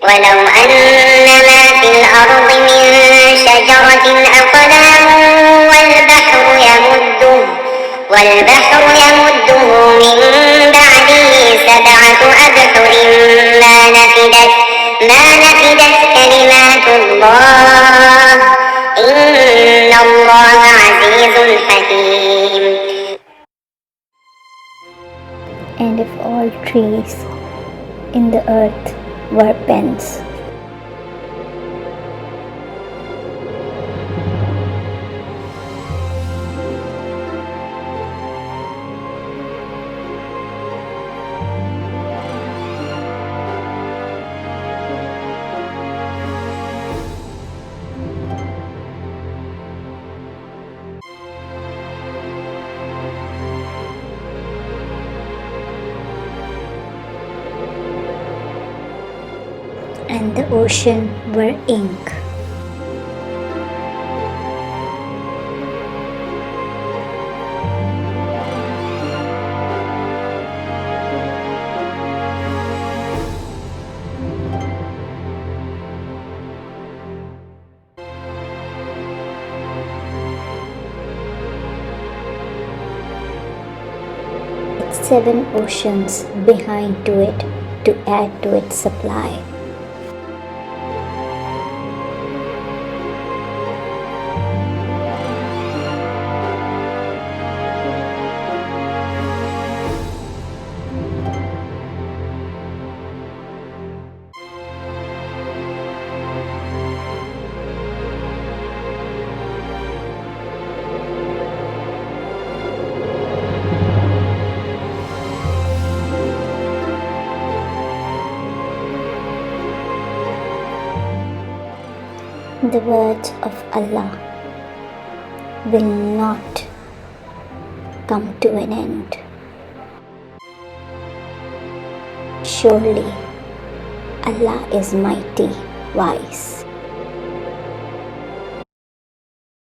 ولو أن ما في الأرض من شجرة أقلام والبحر يمده من بعده 7 أبحر ما نفدت كلمات الله إن الله عزيز حكيم. And if all trees in the earth were pens, and the ocean were ink, with 7 oceans behind to it to add to its supply. The words of Allah will not come to an end. Surely Allah is mighty, wise.